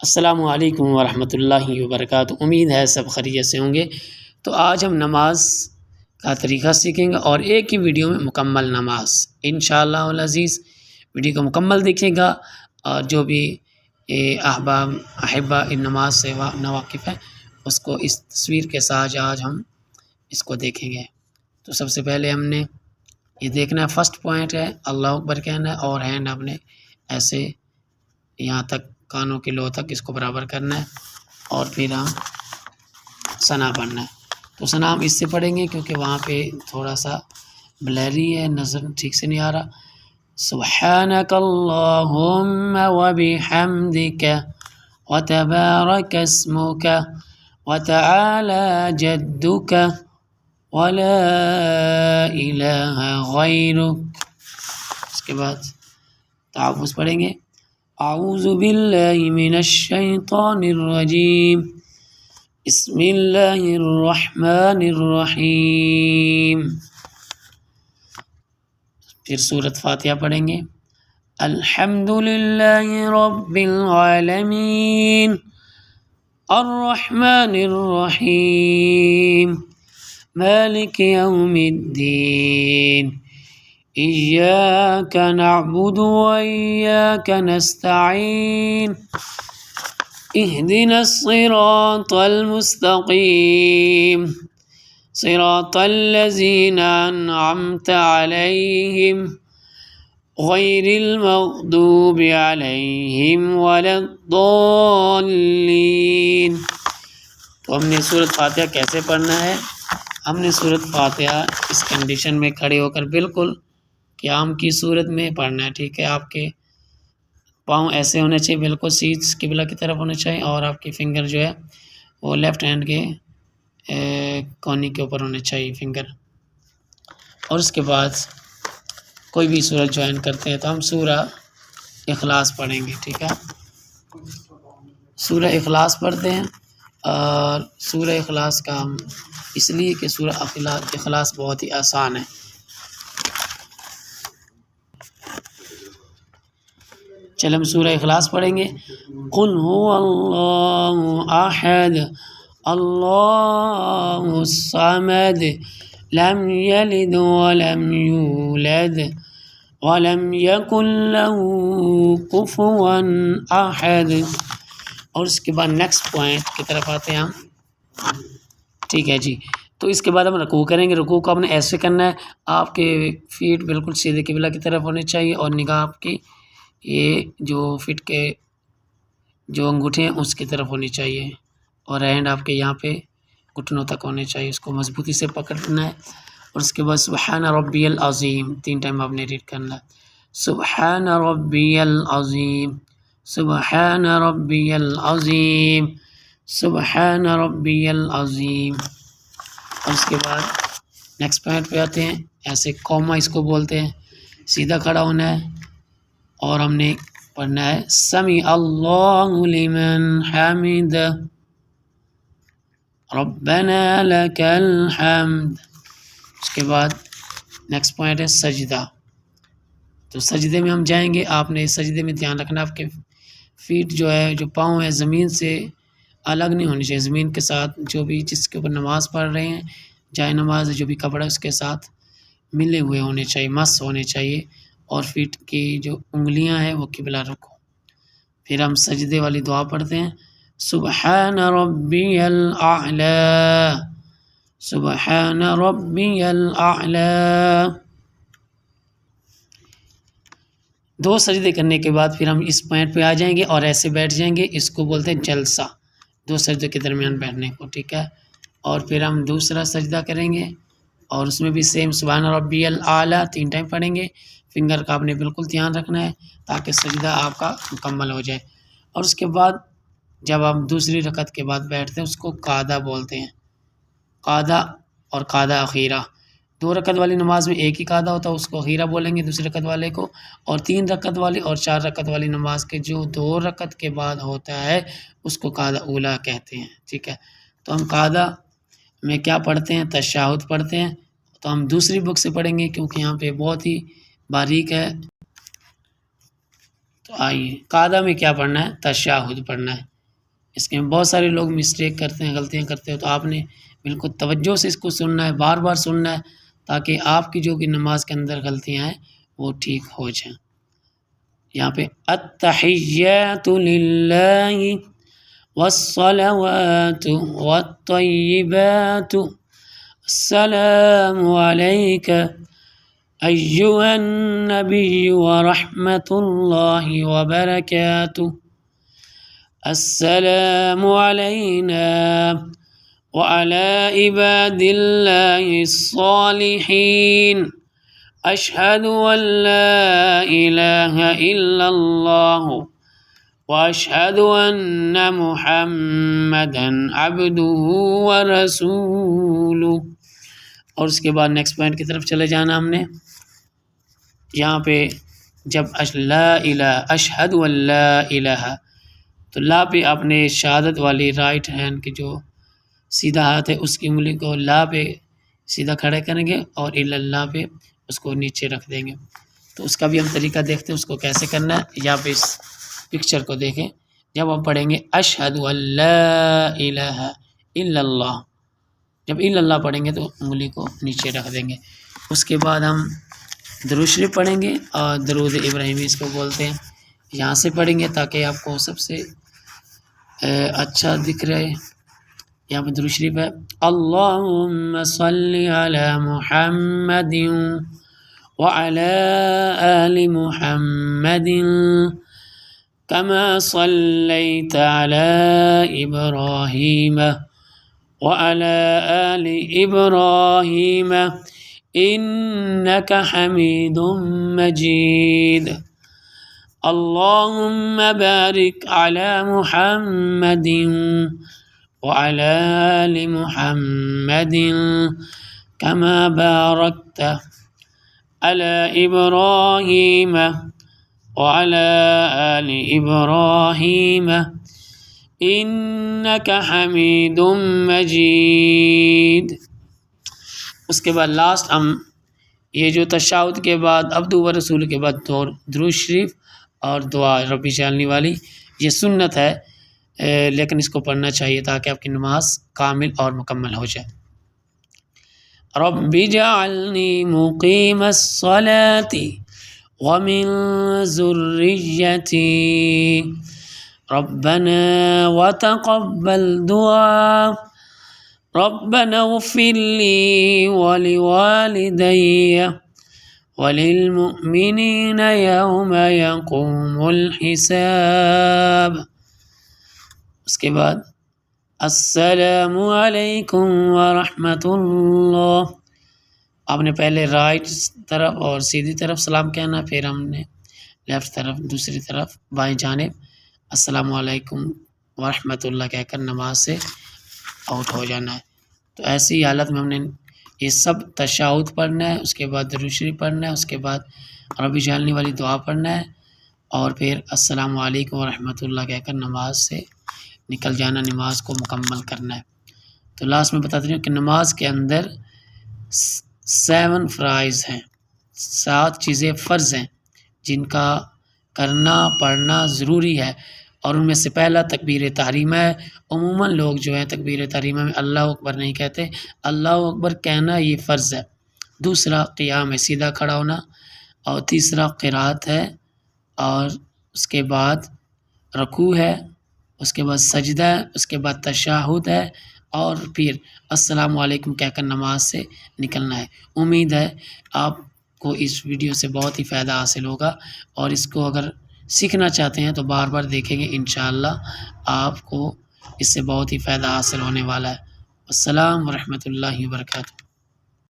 السلام علیکم ورحمۃ اللہ وبرکاتہ۔ امید ہے سب خیریت سے ہوں گے۔ تو آج ہم نماز کا طریقہ سیکھیں گے اور ایک ہی ویڈیو میں مکمل نماز انشاءاللہ العزیز۔ ویڈیو کو مکمل دیکھیے گا اور جو بھی احبہ ان نماز سے ناواقف ہے اس کو اس تصویر کے ساتھ آج ہم اس کو دیکھیں گے۔ تو سب سے پہلے ہم نے یہ دیکھنا ہے، فرسٹ پوائنٹ ہے اللہ اکبر کہنا ہے اور ہینڈ ہم نے ایسے یہاں تک کانوں کے لو تک اس کو برابر کرنا ہے اور پھر ہم ثنا پڑھنا ہے۔ تو ثنا ہم اس سے پڑھیں گے کیونکہ وہاں پہ تھوڑا سا بلیری ہے، نظر ٹھیک سے نہیں آ رہا۔ سبحانک اللہم وبحمدک وتبارک اسمک وتعالی جدک ولا الہ غیرک۔ اس کے بعد تعوذ پڑھیں گے، اعوذ باللہ من الشیطان الرجیم، بسم اللہ الرحمن الرحیم۔ پھر سورۃ فاتحہ پڑھیں گے، الحمد للہ رب العالمین الرحمن الرحیم مالک یوم الدین إياك نعبد وإياك نستعين اهدنا الصراط المستقيم صراط الذين أنعمت عليهم غير المغضوب عليهم ولا الضالين۔ تو ہم نے سورۃ فاتحہ کیسے پڑھنا ہے؟ ہم نے سورۃ فاتحہ اس کنڈیشن میں کھڑے ہو کر بالکل قیام کی صورت میں پڑھنا ہے، ٹھیک ہے۔ آپ کے پاؤں ایسے ہونے چاہیے، بالکل سیدھ قبلہ کی طرف ہونے چاہیے اور آپ کے فنگر جو ہے وہ لیفٹ ہینڈ کے کونے کے اوپر ہونے چاہیے فنگر۔ اور اس کے بعد کوئی بھی سورت جوائن کرتے ہیں تو ہم سورہ اخلاص پڑھیں گے، ٹھیک ہے۔ سورہ اخلاص پڑھتے ہیں اور سورہ اخلاص کا ہم اس لیے کہ سورہ اخلاص بہت ہی آسان ہے۔ چلیں ہم سورہ اخلاص پڑھیں گے، قل هو اللہ احد اللہ الصمد لم یلد ولم یولد ولم یکن له کفوا احد۔ اور اس کے بعد نیکسٹ پوائنٹ کی طرف آتے ہیں ہم، ٹھیک ہے جی۔ تو اس کے بعد ہم رکوع کریں گے۔ رکوع کو ہم نے ایسے کرنا ہے، آپ کے فیٹ بالکل سیدھے قبلہ کی طرف ہونے چاہیے اور نگاہ آپ کی یہ جو فٹ کے جو انگوٹھے ہیں اس کی طرف ہونی چاہیے اور ہینڈ آپ کے یہاں پہ گھٹنوں تک ہونے چاہیے، اس کو مضبوطی سے پکڑنا ہے۔ اور اس کے بعد سبحان ربی العظیم 3 ٹائم آپ نے ریڈ کرنا ہے، سبحان ربی العظیم سبحان ربی العظیم سبحان ربی العظیم۔ اور اس کے بعد نیکسٹ پوائنٹ پہ آتے ہیں، ایسے کوما اس کو بولتے ہیں، سیدھا کھڑا ہونا ہے اور ہم نے پڑھنا ہے سمیع اللہ لمن حمد ربنا لک الحمد۔ اس کے بعد نیکسٹ پوائنٹ ہے سجدہ۔ تو سجدے میں ہم جائیں گے، آپ نے سجدے میں دھیان رکھنا آپ کے فیٹ جو ہے جو پاؤں ہے زمین سے الگ نہیں ہونی چاہیے، زمین کے ساتھ جو بھی جس کے اوپر نماز پڑھ رہے ہیں، جائے نماز جو بھی کپڑا اس کے ساتھ ملے ہوئے ہونے چاہیے، مس ہونے چاہیے اور فیٹ کی جو انگلیاں ہیں وہ قبلہ رکھو۔ پھر ہم سجدے والی دعا پڑھتے ہیں، سبحان ربی الاعلی سبحان ربی الاعلی۔ 2 سجدے کرنے کے بعد پھر ہم اس پوائنٹ پہ آ جائیں گے اور ایسے بیٹھ جائیں گے، اس کو بولتے ہیں جلسہ، 2 سجدے کے درمیان بیٹھنے کو، ٹھیک ہے۔ اور پھر ہم دوسرا سجدہ کریں گے اور اس میں بھی سیم سبحان ربی الاعلی 3 ٹائم پڑھیں گے۔ فنگر کا آپ نے بالکل دھیان رکھنا ہے تاکہ سجدہ آپ کا مکمل ہو جائے۔ اور اس کے بعد جب ہم دوسری رکعت کے بعد بیٹھتے ہیں اس کو قعدہ بولتے ہیں، قعدہ اور قعدہ اخیرہ۔ 2 رکعت والی نماز میں ایک ہی قعدہ ہوتا ہے، اس کو اخیرہ بولیں گے دوسری رکعت والے کو، اور 3 رکعت والی اور 4 رکعت والی نماز کے جو 2 رکعت کے بعد ہوتا ہے اس کو قعدہ اولیٰ کہتے ہیں، ٹھیک ہے۔ تو ہم قعدہ میں کیا پڑھتے ہیں؟ تشہد پڑھتے ہیں، تو ہم دوسری بک سے پڑھیں گے کیونکہ یہاں پہ بہت ہی باریک ہے۔ تو آئیے قعدہ میں کیا پڑھنا ہے؟ تشہد پڑھنا ہے، اس کے بہت سارے لوگ مسٹیک کرتے ہیں، غلطیاں کرتے ہیں، تو آپ نے بالکل توجہ سے اس کو سننا ہے، بار بار سننا ہے، تاکہ آپ کی جو کہ نماز کے اندر غلطیاں ہیں وہ ٹھیک ہو جائیں۔ یہاں پہ التحیات للہ والصلوات والطیبات السلام علیک ایہا النبی ورحمۃ اللہ وبرکاتہ السلام علینا وعلی عباد اللہ الصالحین اشہد ان لا الہ الا اللہ واشہد ان محمدا عبدہ ورسولہ۔ اور اس کے بعد نیکسٹ پوائنٹ کی طرف چلے جانا ہم نے۔ یہاں پہ جب لا الہ اشہد ان لا الہ، تو لا پہ آپ نے شہادت والی رائٹ ہینڈ کی جو سیدھا ہاتھ ہے اس کی انگلی کو لا پہ سیدھا کھڑے کریں گے اور الا اللہ پہ اس کو نیچے رکھ دیں گے۔ تو اس کا بھی ہم طریقہ دیکھتے ہیں اس کو کیسے کرنا ہے۔ یہاں پہ اس پکچر کو دیکھیں، جب ہم پڑھیں گے اشہد ان لا الہ الا اللہ، جب الا اللہ پڑھیں گے تو انگلی کو نیچے رکھ دیں گے۔ اس کے بعد ہم درود شریف پڑھیں گے اور درود ابراہیمی اس کو بولتے ہیں، یہاں سے پڑھیں گے تاکہ آپ کو سب سے اچھا دکھ رہے۔ یہاں پہ درود شریف ہے اللہم صلی علی محمد وعلی آل محمد کما صلیت علی ابراہیم وعلی آل ابراہیم انک حمید مجید اللہم بارک علی محمد وعلى آل محمد كما باركت على إبراهيم وعلى آل إبراهيم إنك حميد مجيد۔ اس کے بعد لاسٹ ہم یہ جو تشہد کے بعد عبد و رسول کے بعد درود شریف اور دعا ربی جعلنی والی، یہ سنت ہے لیکن اس کو پڑھنا چاہیے تاکہ آپ کی نماز کامل اور مکمل ہو جائے۔ رب اجعلنی مقیم الصلاة ومن ذریتی ربنا وتقبل دعاء ربنا اغفر لی ولوالدی وللمؤمنین یوم یقوم الحساب۔ اس کے بعد السلام علیکم ورحمۃ اللہ، آپ نے پہلے رائٹ طرف اور سیدھی طرف سلام کہنا، پھر ہم نے لیفٹ طرف دوسری طرف بائیں جانب السلام علیکم ورحمۃ اللہ کہہ کر نماز سے آؤٹ ہو جانا ہے۔ تو ایسی حالت میں ہم نے یہ سب تشہد پڑھنا ہے، اس کے بعد درود شریف پڑھنا ہے، اس کے بعد ربی جعلنی والی دعا پڑھنا ہے، اور پھر السلام علیکم ورحمۃ اللہ کہہ کر نماز سے نکل جانا، نماز کو مکمل کرنا ہے۔ تو لاسٹ میں بتا دوں کہ نماز کے اندر 7 فرائض ہیں، 7 چیزیں فرض ہیں جن کا کرنا پڑھنا ضروری ہے، اور ان میں سے پہلا تکبیر تحریمہ ہے۔ عموماً لوگ جو ہیں تکبیر تحریمہ میں اللہ اکبر نہیں کہتے، اللہ اکبر کہنا یہ فرض ہے۔ دوسرا قیام ہے، سیدھا کھڑا ہونا، اور تیسرا قرات ہے، اور اس کے بعد رکوع ہے، اس کے بعد سجدہ ہے، اس کے بعد تشہد ہے، اور پھر السلام علیکم کہہ کر نماز سے نکلنا ہے۔ امید ہے آپ کو اس ویڈیو سے بہت ہی فائدہ حاصل ہوگا، اور اس کو اگر سیکھنا چاہتے ہیں تو بار بار دیکھیں گے، انشاءاللہ آپ کو اس سے بہت ہی فائدہ حاصل ہونے والا ہے۔ السلام ورحمۃ اللہ وبرکاتہ۔